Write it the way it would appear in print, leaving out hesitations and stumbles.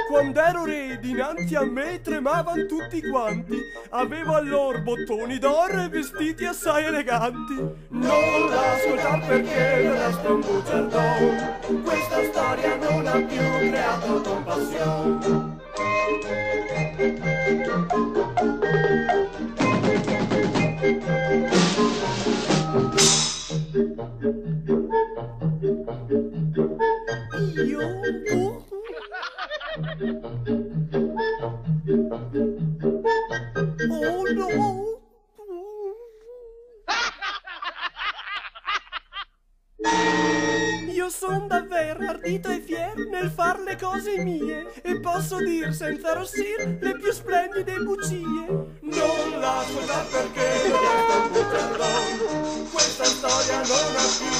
Quando ero re, dinanzi a me tremavan tutti quanti. Avevo allor bottoni d'oro e vestiti assai eleganti. Non l'ascoltar perché resto un bugiardone. Questa storia non ha più creato compassione. Oh no! Io son davvero ardito e fier nel far le cose mie e posso dir senza rossir le più splendide bugie. Non l'ascoltar perché resta un bugiardone. Questa storia non ha più